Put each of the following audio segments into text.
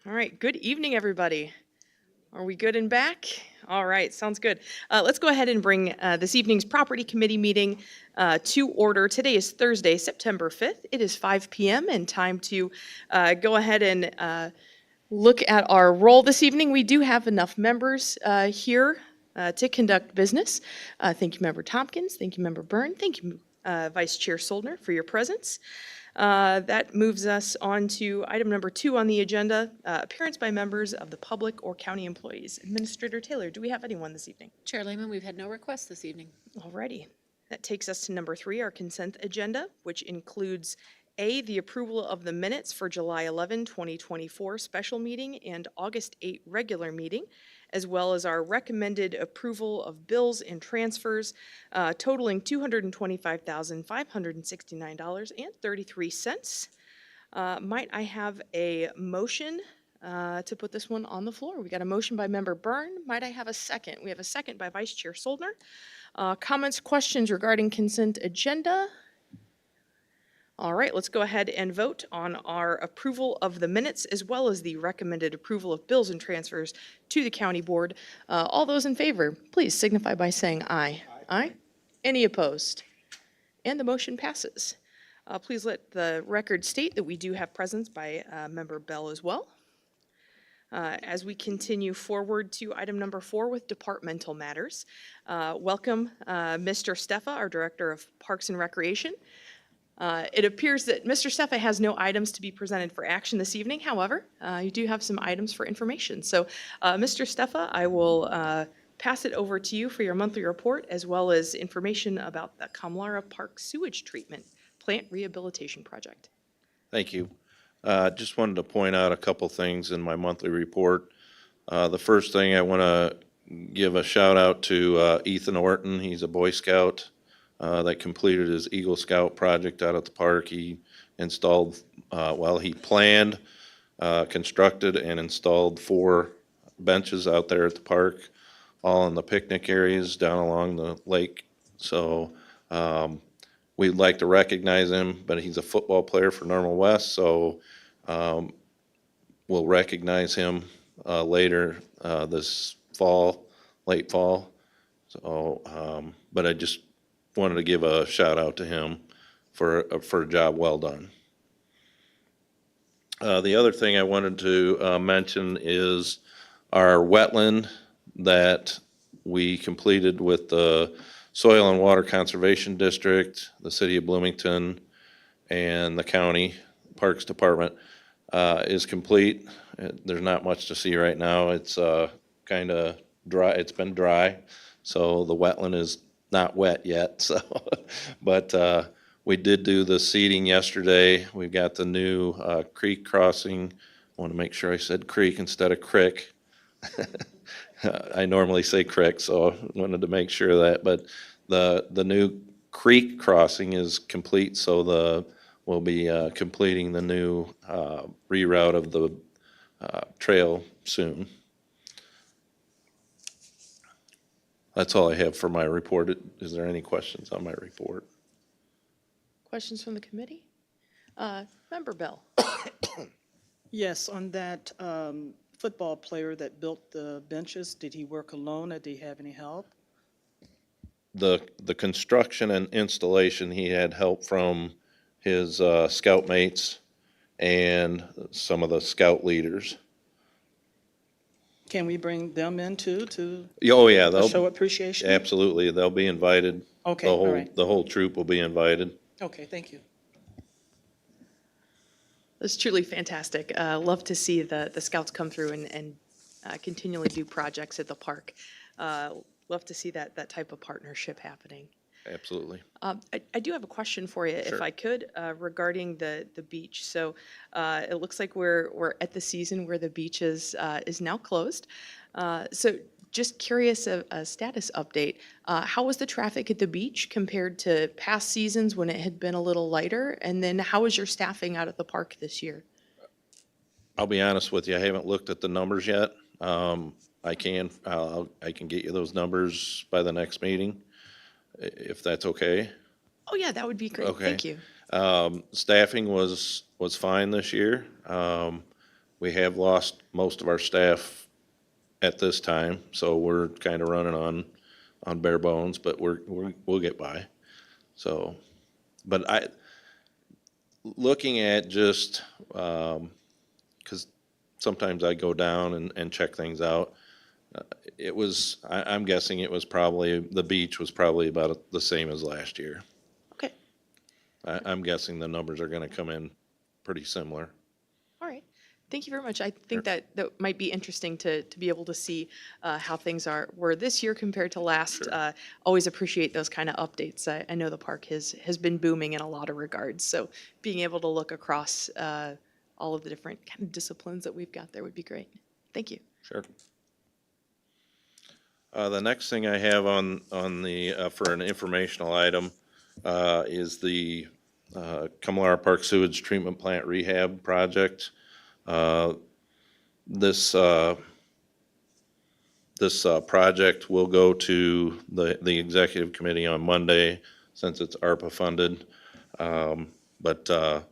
All right, good evening, everybody. Are we good and back? All right, sounds good. Let's go ahead and bring this evening's property committee meeting to order. Today is Thursday, September 5th. It is 5 p.m. and time to go ahead and look at our roll this evening. We do have enough members here to conduct business. Thank you, Member Tompkins. Thank you, Member Byrne. Thank you, Vice Chair Soldner, for your presence. That moves us on to item number 2 on the agenda, appearance by members of the public or county employees. Administrator Taylor, do we have anyone this evening? Chair Lehman, we've had no requests this evening. Alrighty. That takes us to number 3, our consent agenda, which includes A, the approval of the minutes for July 11, 2024 special meeting and August 8 regular meeting, as well as our recommended approval of bills and transfers totaling $225,569.33. Might I have a motion to put this one on the floor? We got a motion by Member Byrne. Might I have a second? We have a second by Vice Chair Soldner. Comments, questions regarding consent agenda? All right, let's go ahead and vote on our approval of the minutes as well as the recommended approval of bills and transfers to the county board. All those in favor, please signify by saying aye. Aye. Any opposed? And the motion passes. Please let the record state that we do have presence by Member Bell as well. As we continue forward to item number 4 with departmental matters, welcome Mr. Steffa, our Director of Parks and Recreation. It appears that Mr. Steffa has no items to be presented for action this evening. However, you do have some items for information. So, Mr. Steffa, I will pass it over to you for your monthly report as well as information about the Kamlara Park Sewage Treatment Plant Rehabilitation Project. Thank you. Just wanted to point out a couple things in my monthly report. The first thing I want to give a shout out to Ethan Orton. He's a Boy Scout that completed his Eagle Scout project out at the park. He installed, he planned, constructed, and installed 4 benches out there at the park, all in the picnic areas down along the lake. So we'd like to recognize him, but he's a football player for Normal West, so we'll recognize him later this fall, late fall. So, but I just wanted to give a shout out to him for a job well done. The other thing I wanted to mention is our wetland that we completed with the Soil and Water Conservation District, the City of Bloomington, and the County Parks Department is complete. There's not much to see right now. It's kind of dry. It's been dry, so the wetland is not wet yet. So, but we did do the seeding yesterday. We've got the new creek crossing. I want to make sure I said creek instead of crick. I normally say crick, so I wanted to make sure of that. But the new creek crossing is complete, so we'll be completing the new reroute of the trail soon. That's all I have for my report. Is there any questions on my report? Questions from the committee? Member Bell. Yes, on that football player that built the benches, did he work alone or did he have any help? The construction and installation, he had help from his scout mates and some of the scout leaders. Can we bring them in too to Oh, yeah, show they'll, appreciation? absolutely, they'll be invited. Okay, The all whole, right. the whole troop will be invited. Okay, thank you. That's truly fantastic. Love to see the scouts come through and continually do projects at the park. Love to see that type of partnership happening. Absolutely. I do have a question for you, Sure. if I could, regarding the beach. So it looks like we're at the season where the beach is now closed. So just curious, a status update. How was the traffic at the beach compared to past seasons when it had been a little lighter? And then how is your staffing out at the park this year? I'll be honest with you, I haven't looked at the numbers yet. I can get you those numbers by the next meeting, if that's okay. Oh, yeah, that would be great. Okay. Thank you. Staffing was fine this year. We have lost most of our staff at this time, so we're kind of running on bare bones, but we'll get by. So, but looking at just, because sometimes I go down and check things out. I'm guessing it was probably, the beach was probably about the same as last year. Okay, I'm guessing the numbers are gonna come in pretty similar. all right. Thank you very much. I think that might be interesting to be able to see how things were this year compared to last. Always appreciate those kind of updates. I know the park has been booming in a lot of regards, so being able to look across all of the different kind of disciplines that we've got there would be great. Thank you. Sure. The next thing I have on the, for an informational item, is the Kamilar Park Sewage Treatment Plant Rehab Project. This project will go to the executive committee on Monday, since it's ARPA funded. But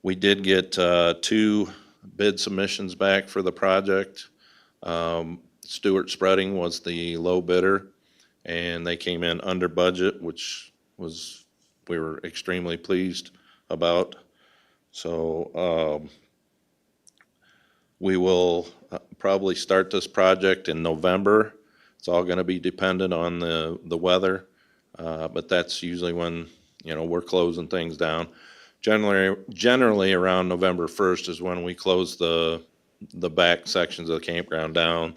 we did get 2 bid submissions back for the project. Stewart Spreading was the low bidder, and they came in under budget, which we were extremely pleased about. So we will probably start this project in November. It's all gonna be dependent on the weather, but that's usually when, we're closing things down. Generally around November 1st is when we close the back sections of the campground down.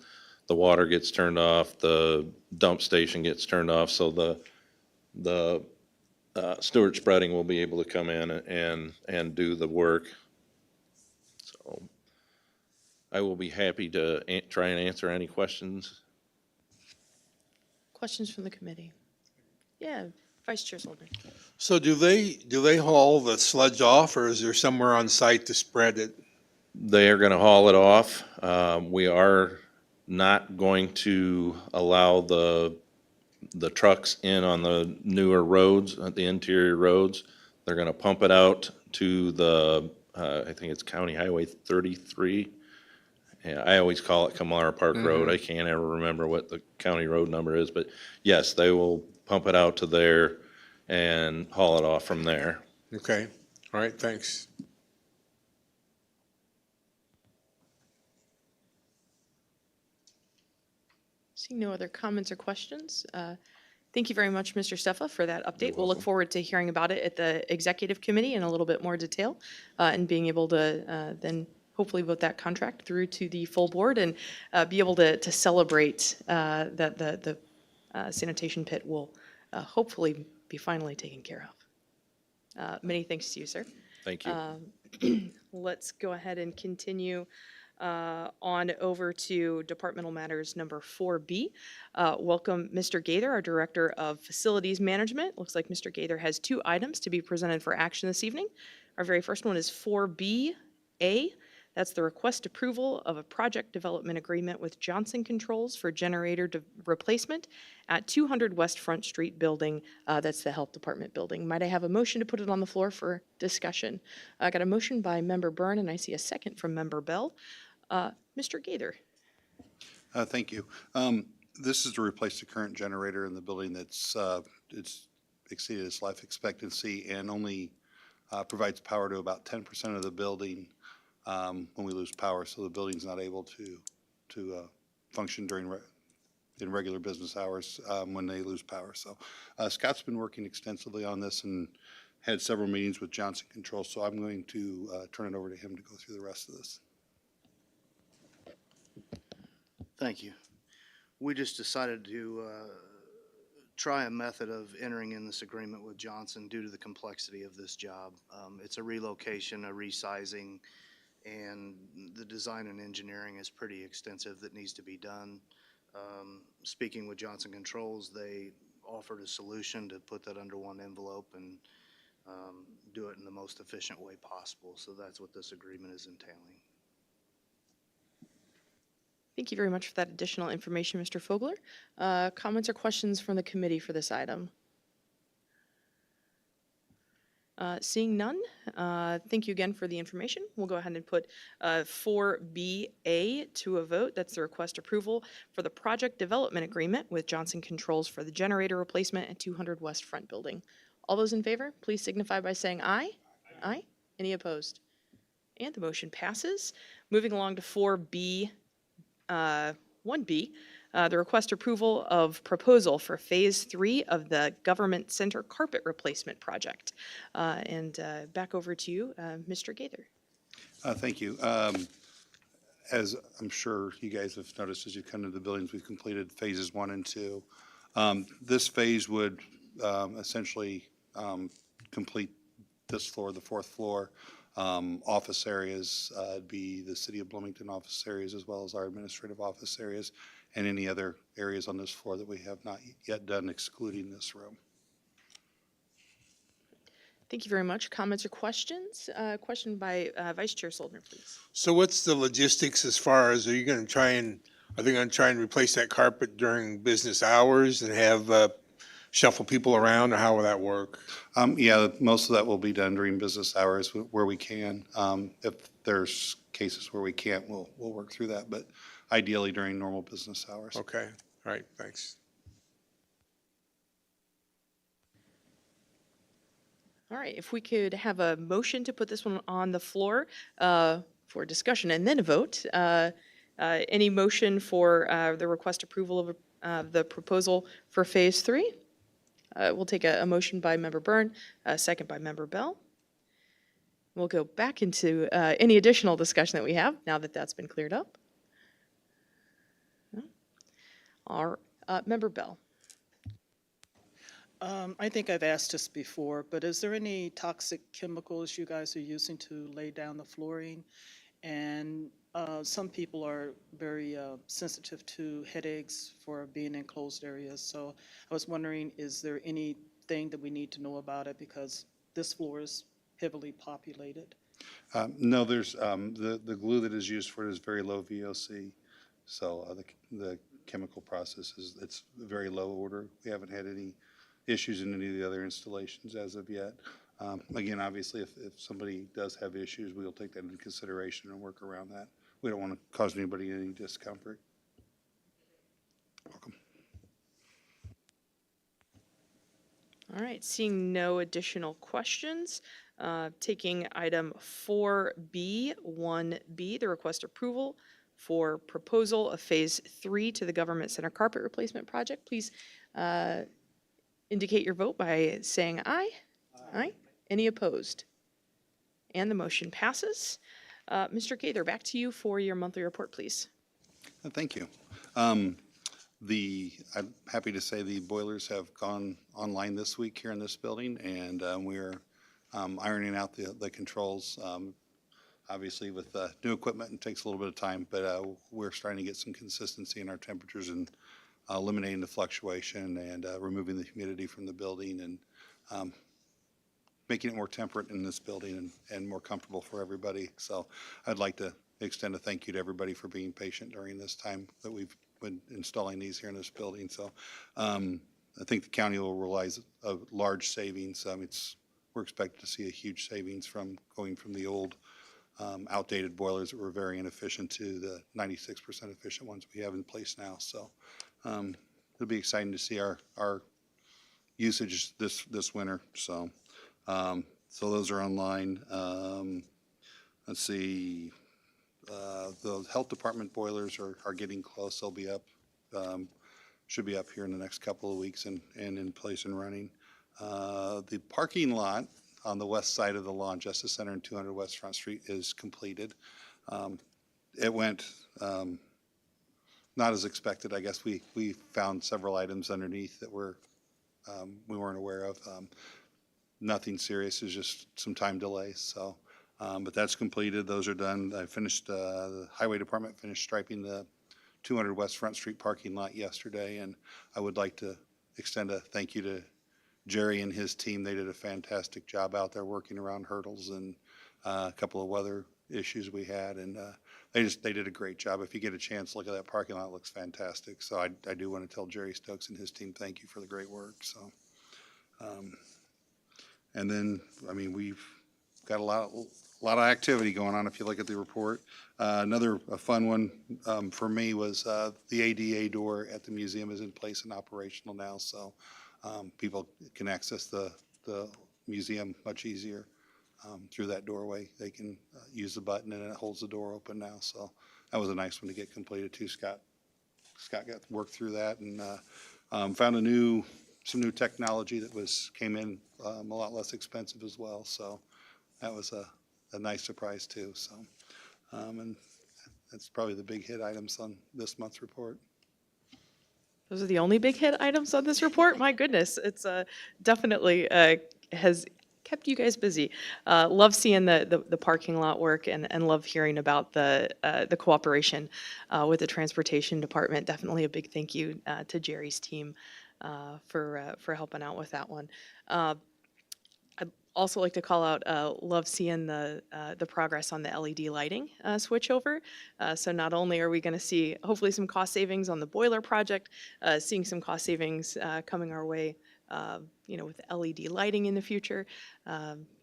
The water gets turned off, the dump station gets turned off, so the Stewart Spreading will be able to come in and do the work. So I will be happy to try and answer any questions. Questions from the committee? Yeah, Vice Chair Soldner. So do they haul the sludge off, or is there somewhere on site to spread it? They are gonna haul it off. We are not going to allow the trucks in on the newer roads, the interior roads. They're gonna pump it out to the, I think it's County Highway 33. Yeah, I always call it Kamilar Park Road. I can't ever remember what the county road number is, but yes, they will pump it out to there and haul it off from there. Okay, all right, thanks. Seeing no other comments or questions, thank you very much, Mr. Steffa, for that update. We'll look forward to hearing about it at the executive committee in a little bit more detail, and being able to then hopefully vote that contract through to the full board and be able to celebrate that the sanitation pit will hopefully be finally taken care of. Many thanks to you, sir. Thank you. Let's go ahead and continue on over to Departmental Matters number 4B. Welcome Mr. Gaither, our Director of Facilities Management. Looks like Mr. Gaither has 2 items to be presented for action this evening. Our very first one is 4B-A. That's the request approval of a project development agreement with Johnson Controls for generator replacement at 200 West Front Street building. That's the Health Department building. Might I have a motion to put it on the floor for discussion? I got a motion by Member Byrne, and I see a second from Member Bell. Mr. Gaither. Thank you. This is to replace the current generator in the building that's it's exceeded its life expectancy and only provides power to about 10% of the building when we lose power. So the building's not able to function in regular business hours when they lose power. So Scott's been working extensively on this and had several meetings with Johnson Controls. So I'm going to turn it over to him to go through the rest of this. Thank you. We just decided to try a method of entering in this agreement with Johnson due to the complexity of this job. It's a relocation, a resizing, and the design and engineering is pretty extensive that needs to be done. Speaking with Johnson Controls, they offered a solution to put that under one envelope and do it in the most efficient way possible. So that's what this agreement is entailing. Thank you very much for that additional information, Mr. Fogler. Comments or questions from the committee for this item? Seeing none, thank you again for the information. We'll go ahead and put 4BA to a vote. That's the request approval for the project development agreement with Johnson Controls for the generator replacement at 200 West Front Building. All those in favor, please signify by saying aye. Aye. Any opposed? And the motion passes. Moving along to 4B, 1B, the request approval of proposal for Phase 3 of the Government Center Carpet Replacement Project. And back over to you, Mr. Gaither. Thank you. As I'm sure you guys have noticed as you come to the buildings, we've completed phases 1 and 2. This phase would essentially complete this floor, the 4th floor. Office areas, it'd be the City of Bloomington office areas as well as our administrative office areas and any other areas on this floor that we have not yet done excluding this room. Thank you very much. Comments or questions? Question by Vice Chair Soldner, please. So what's the logistics as far as, are they gonna try and replace that carpet during business hours and have shuffle people around, or how will that work? Yeah, most of that will be done during business hours where we can. If there's cases where we can't, we'll work through that, but ideally during normal business hours. Okay, all right, thanks. All right, if we could have a motion to put this one on the floor for discussion and then a vote. Any motion for the request approval of the proposal for Phase 3? We'll take a motion by Member Byrne, a second by Member Bell. We'll go back into any additional discussion that we have now that that's been cleared up. Our Member Bell. I think I've asked this before, but is there any toxic chemicals you guys are using to lay down the flooring? And some people are very sensitive to headaches for being in closed areas. So I was wondering, is there anything that we need to know about it, because this floor is heavily populated? No, there's, the glue that is used for it is very low VOC. So the chemical process it's very low order. We haven't had any issues in any of the other installations as of yet. Again, obviously, if somebody does have issues, we'll take that into consideration and work around that. We don't want to cause anybody any discomfort. Welcome. All right, seeing no additional questions, taking item 4B, 1B, the request approval for proposal of Phase 3 to the Government Center Carpet Replacement Project. Please indicate your vote by saying aye. Aye. Any opposed? And the motion passes. Mr. Gaither, back to you for your monthly report, please. Thank you. I'm happy to say the boilers have gone online this week here in this building, and we're ironing out the controls. Obviously, with new equipment, it takes a little bit of time, but we're starting to get some consistency in our temperatures and eliminating the fluctuation and removing the humidity from the building and making it more temperate in this building and more comfortable for everybody. So I'd like to extend a thank you to everybody for being patient during this time that we've been installing these here in this building. So I think the county will realize a large savings. We're expected to see a huge savings from going from the old outdated boilers that were very inefficient to the 96% efficient ones we have in place now. So it'll be exciting to see our usage this winter. So those are online. Let's see. The health department boilers are getting close. They'll be up. Should be up here in the next couple of weeks and in place and running. The parking lot on the west side of the Law and Justice Center and 200 West Front Street is completed. It went not as expected. I guess we found several items underneath that we weren't aware of. Nothing serious, it's just some time delays. So, but that's completed. Those are done. I finished, the highway department finished striping the 200 West Front Street parking lot yesterday. And I would like to extend a thank you to Jerry and his team. They did a fantastic job out there working around hurdles and a couple of weather issues we had. And they did a great job. If you get a chance, look at that parking lot. It looks fantastic. So I do want to tell Jerry Stokes and his team thank you for the great work. So, And then, I mean, we've got a lot of activity going on if you look at the report. Another a fun one for me was the ADA door at the museum is in place and operational now, so people can access the museum much easier through that doorway. They can use the button and it holds the door open now, so that was a nice one to get completed too. Scott got worked through that and found some new technology that came in a lot less expensive as well, so that was a nice surprise too, so. And that's probably the big hit items on this month's report. Those are the only big hit items on this report? My goodness, it's definitely has kept you guys busy. Love seeing the parking lot work and love hearing about the cooperation with the transportation department. Definitely a big thank you to Jerry's team for helping out with that one. I'd also like to call out, love seeing the progress on the LED lighting switchover. So not only are we going to see hopefully some cost savings on the boiler project, seeing some cost savings coming our way, with LED lighting in the future.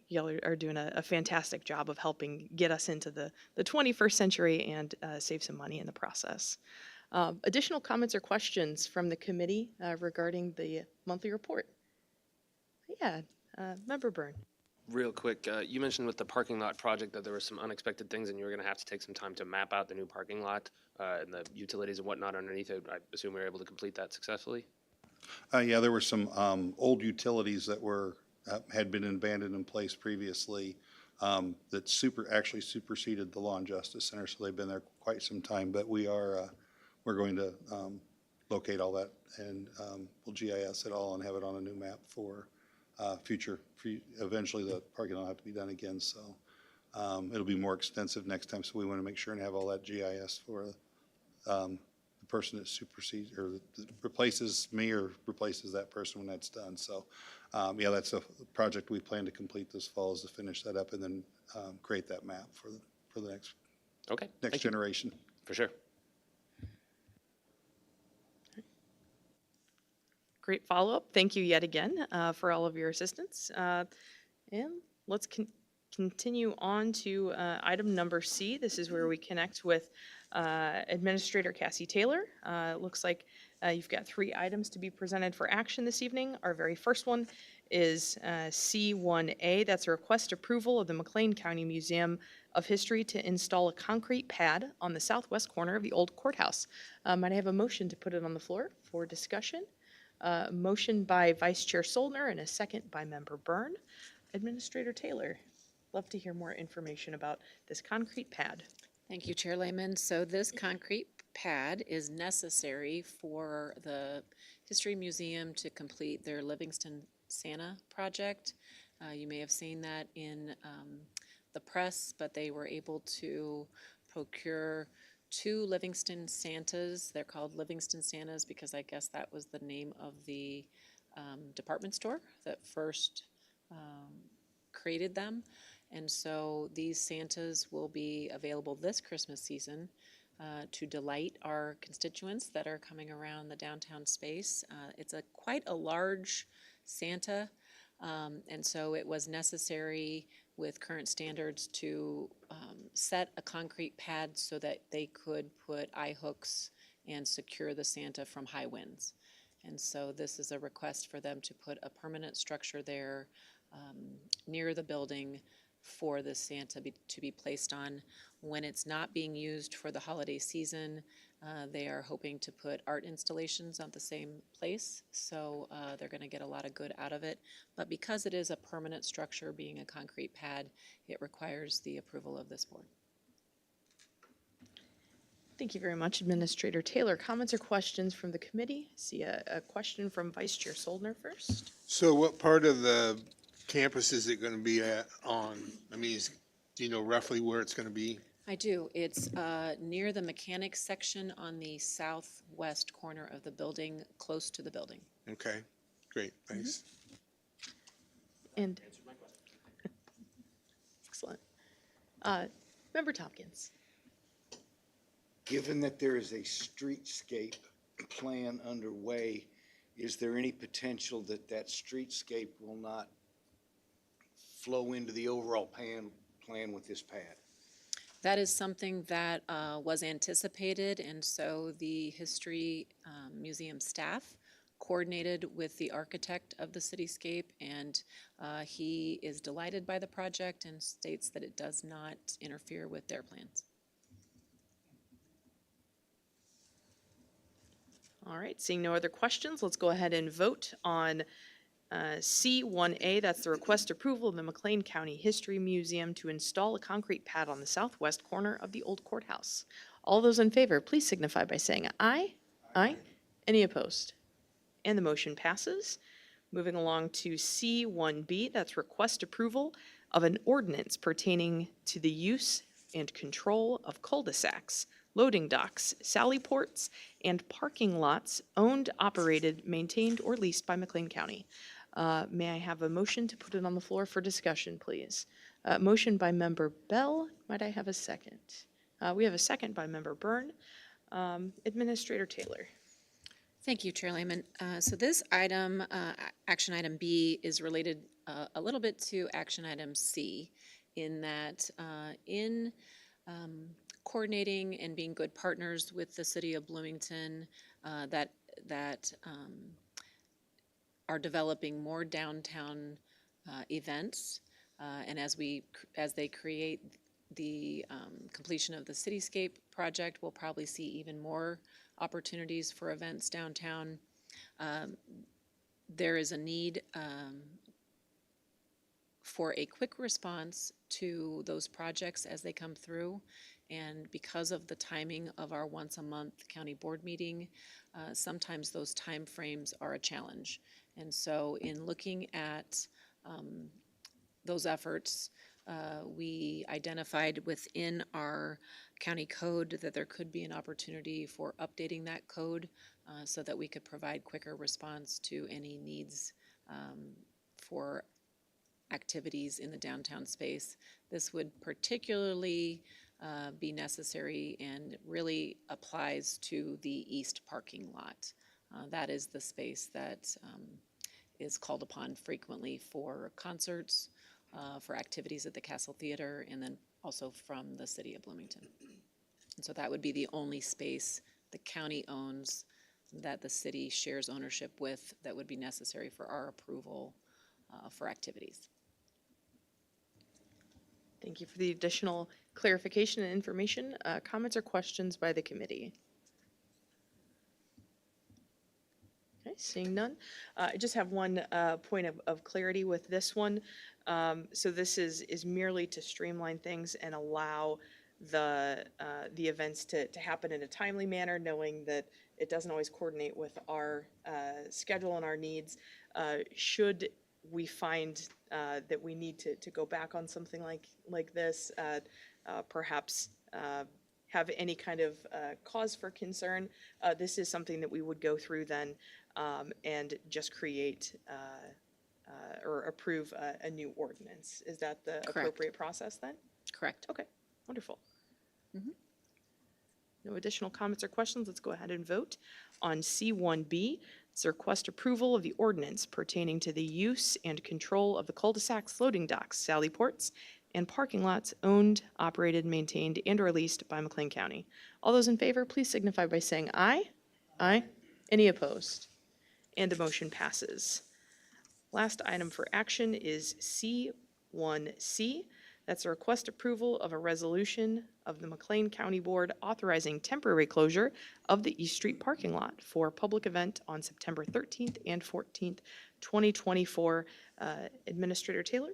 Y'all are doing a fantastic job of helping get us into the 21st century and save some money in the process. Additional comments or questions from the committee regarding the monthly report? Yeah, Member Byrne. Real quick, you mentioned with the parking lot project that there were some unexpected things and you were going to have to take some time to map out the new parking lot and the utilities and whatnot underneath it. I assume we were able to complete that successfully? Yeah, there were some old utilities that had been abandoned in place previously that actually superseded the Law and Justice Center, so they've been there quite some time. But we're going to locate all that and we'll GIS it all and have it on a new map for future. Eventually, the parking lot will have to be done again, so it'll be more extensive next time. So we want to make sure and have all that GIS for the person that supersedes or that replaces me or replaces that person when that's done. So, yeah, that's a project we plan to complete this fall, is to finish that up and then create that map for the next Okay. Thank you. generation. For sure. Great follow-up. Thank you yet again for all of your assistance. And let's continue on to item number C. This is where we connect with Administrator Cassie Taylor. It looks like you've got 3 items to be presented for action this evening. Our very first one is C1A. That's a request approval of the McLean County Museum of History to install a concrete pad on the southwest corner of the old courthouse. Might I have a motion to put it on the floor for discussion? Motion by Vice Chair Soldner and a second by Member Byrne. Administrator Taylor, love to hear more information about this concrete pad. Thank you, Chair Lehman. So this concrete pad is necessary for the History Museum to complete their Livingston Santa project. You may have seen that in the press, but they were able to procure 2 Livingston Santas. They're called Livingston Santas because I guess that was the name of the department store that first created them. And so these Santas will be available this Christmas season to delight our constituents that are coming around the downtown space. It's quite a large Santa, and so it was necessary with current standards to set a concrete pad so that they could put eye hooks and secure the Santa from high winds. And so this is a request for them to put a permanent structure there near the building for the Santa to be placed on. When it's not being used for the holiday season, they are hoping to put art installations on the same place, so they're going to get a lot of good out of it. But because it is a permanent structure, being a concrete pad, it requires the approval of this board. Thank you very much, Administrator Taylor. Comments or questions from the committee? See a question from Vice Chair Soldner first. So what part of the campus is it going to be on? I mean, do you know roughly where it's going to be? I do. It's near the mechanics section on the southwest corner of the building, close to the building. Okay, great, thanks. And excellent. Member Tompkins. Given that there is a streetscape plan underway, is there any potential that that streetscape will not flow into the overall plan with this pad? That is something that was anticipated, and so the History Museum staff coordinated with the architect of the cityscape, and he is delighted by the project and states that it does not interfere with their plans. All right, seeing no other questions, let's go ahead and vote on C1A. That's the request approval of the McLean County History Museum to install a concrete pad on the southwest corner of the old courthouse. All those in favor, please signify by saying aye. Aye. Any opposed? And the motion passes. Moving along to C1B, that's request approval of an ordinance pertaining to the use and control of cul-de-sacs, loading docks, sally ports, and parking lots owned, operated, maintained, or leased by McLean County. May I have a motion to put it on the floor for discussion, please? Motion by Member Bell. Might I have a second? We have a second by Member Byrne. Administrator Taylor. Thank you, Chair Lehman. So this item, action item B, is related a little bit to action item C, in that in coordinating and being good partners with the city of Bloomington that are developing more downtown events, and as they create the completion of the cityscape project, we'll probably see even more opportunities for events downtown. There is a need for a quick response to those projects as they come through. And because of the timing of our once-a-month county board meeting, sometimes those timeframes are a challenge. And so in looking at those efforts, we identified within our county code that there could be an opportunity for updating that code so that we could provide quicker response to any needs for activities in the downtown space. This would particularly be necessary and really applies to the east parking lot. That is the space that is called upon frequently for concerts, for activities at the Castle Theater, and then also from the city of Bloomington. And so that would be the only space the county owns that the city shares ownership with that would be necessary for our approval for activities. Thank you for the additional clarification and information. Comments or questions by the committee? Okay, seeing none. I just have one point of clarity with this one. So this is merely to streamline things and allow the events to happen in a timely manner, knowing that it doesn't always coordinate with our schedule and our needs. Should we find that we need to go back on something like this, perhaps have any kind of cause for concern, this is something that we would go through then and just create or approve a new ordinance. Is that the Correct. appropriate process then? Correct. Okay, wonderful. No additional comments or questions. Let's go ahead and vote on C1B. It's a request approval of the ordinance pertaining to the use and control of the cul-de-sacs, loading docks, sally ports, and parking lots owned, operated, maintained, and or leased by McLean County. All those in favor, please signify by saying aye. Aye. Any opposed? And the motion passes. Last item for action is C1C. That's a request approval of a resolution of the McLean County Board authorizing temporary closure of the East Street parking lot for a public event on September 13th and 14th, 2024. Administrator Taylor,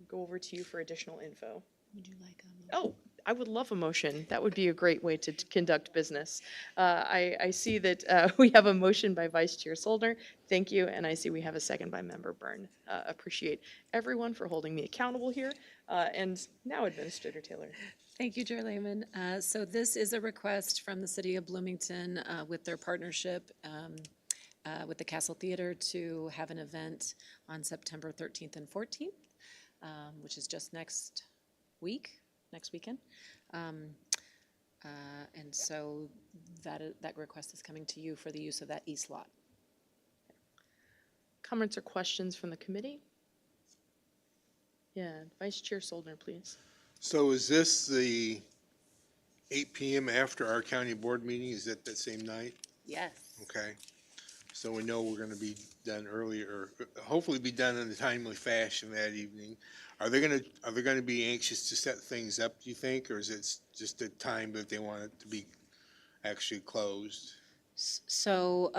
go over to you for additional info. Would you like Oh, I would love a motion. That would be a great way to conduct business. I see that we have a motion by Vice Chair Soldner. Thank you. And I see we have a second by Member Byrne. Appreciate everyone for holding me accountable here. And now Administrator Taylor. Thank you, Chair Lehman. So this is a request from the city of Bloomington with their partnership with the Castle Theater to have an event on September 13th and 14th, which is just next weekend. And so that request is coming to you for the use of that east lot. Comments or questions from the committee? Yeah, Vice Chair Soldner, please. So is this the 8 PM after our county board meeting? Is that that same night? Yes. Okay. So we know we're gonna be done earlier, or hopefully be done in a timely fashion that evening. Are they gonna be anxious to set things up, do you think, or is it just a time that they want it to be actually closed? So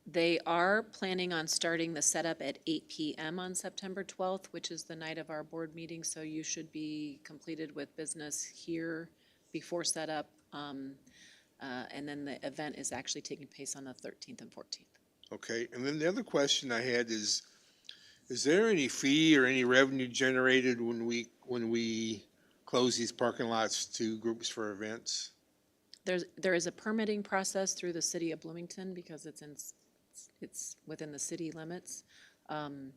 they are planning on starting the setup at 8 PM on September 12th, which is the night of our board meeting. So you should be completed with business here before setup. And then the event is actually taking place on the 13th and 14th. Okay, and then the other question I had is there any fee or any revenue generated when we close these parking lots to groups for events? There is a permitting process through the city of Bloomington because it's within the city limits. But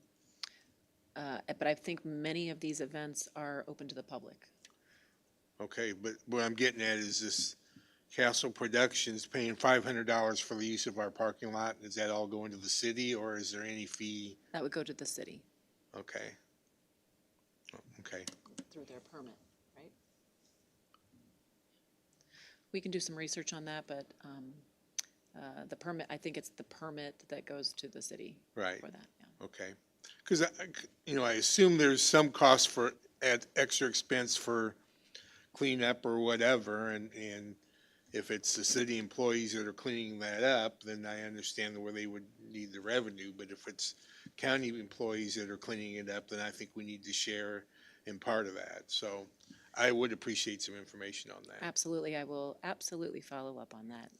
I think many of these events are open to the public. Okay, but what I'm getting at is this Castle Productions paying $500 for the use of our parking lot. Is that all going to the city, or is there any fee? That would go to the city Okay. Okay, through their permit, right? We can do some research on that, but the permit, I think it's the permit that goes to the city right, for that, yeah. okay. Because, I assume there's some cost at extra expense for cleanup or whatever, and if it's the city employees that are cleaning that up, then I understand where they would need the revenue, but if it's county employees that are cleaning it up, then I think we need to share in part of that. So I would appreciate some information on that. Absolutely, I will absolutely follow up on that.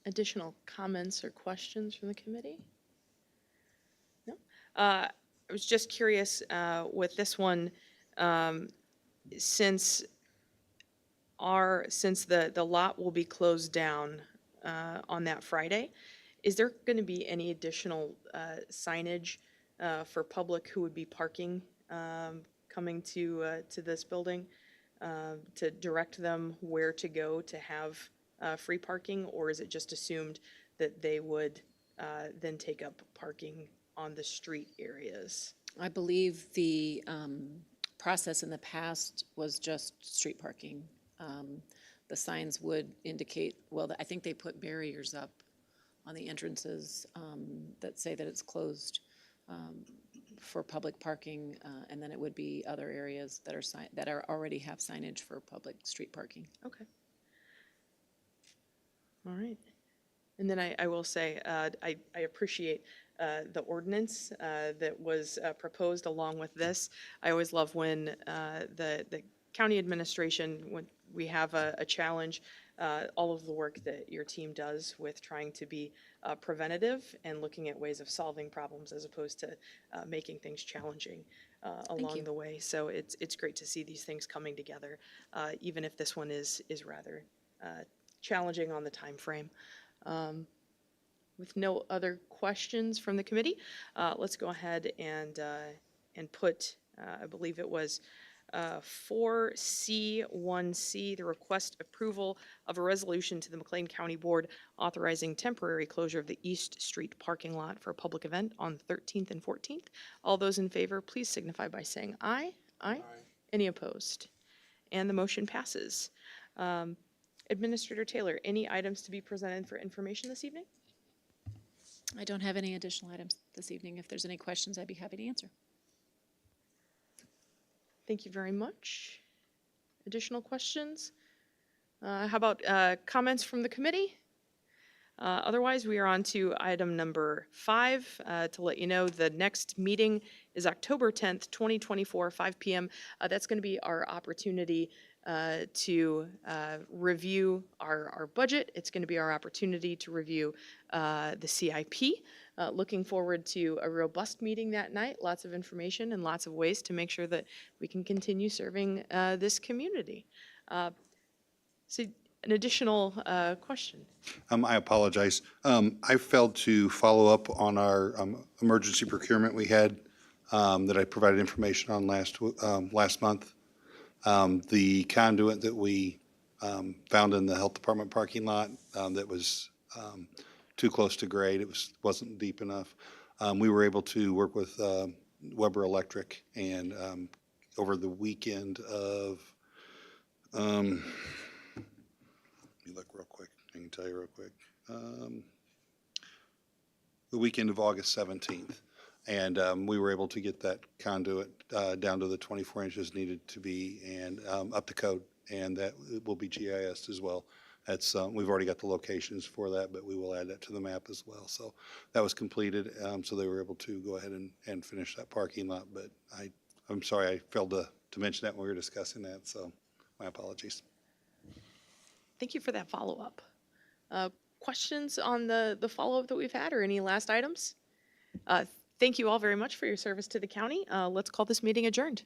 Additional comments or questions from the committee? No? I was just curious with this one, since the lot will be closed down on that Friday, is there going to be any additional signage for public who would be parking coming to this building to direct them where to go to have free parking, or is it just assumed that they would then take up parking on the street areas? I believe the process in the past was just street parking. The signs would indicate, well, I think they put barriers up on the entrances that say that it's closed for public parking, and then it would be other areas that are already have signage for public street parking. Okay. All right. And then I will say, I appreciate the ordinance that was proposed along with this. I always love when the county administration, when we have a challenge, all of the work that your team does with trying to be preventative and looking at ways of solving problems as opposed to making things challenging along you. the way. So it's great to see these things coming together, even if this one is rather challenging on the time frame. With no other questions from the committee, let's go ahead and put, I believe it was 4C1C, the request approval of a resolution to the McLean County Board authorizing temporary closure of the East Street parking lot for a public event on the 13th and 14th. All those in favor, please signify by saying aye. Aye. Any opposed? And the motion passes. Administrator Taylor, any items to be presented for information this evening? I don't have any additional items this evening. If there's any questions, I'd be happy to answer. Thank you very much. Additional questions? How about comments from the committee? Otherwise, we are on to item number 5. To let you know, the next meeting is October 10th, 2024, 5 p.m. That's going to be our opportunity to review our budget. It's going to be our opportunity to review the CIP. Looking forward to a robust meeting that night, lots of information and lots of ways to make sure that we can continue serving this community. So an additional question. I apologize. I failed to follow up on our emergency procurement we had that I provided information on last month. The conduit that we found in the health department parking lot that was too close to grade, wasn't deep enough. We were able to work with Weber Electric, and over the weekend of, let me look real quick, I can tell you real quick. The weekend of August 17th. And we were able to get that conduit down to the 24 inches needed to be, and up to code, and that will be GIS as well. That's, we've already got the locations for that, but we will add that to the map as well. So that was completed, so they were able to go ahead and finish that parking lot. But I'm sorry, I failed to mention that when we were discussing that, so my apologies. Thank you for that follow-up. Questions on the follow-up that we've had, or any last items? Thank you all very much for your service to the county. Let's call this meeting adjourned.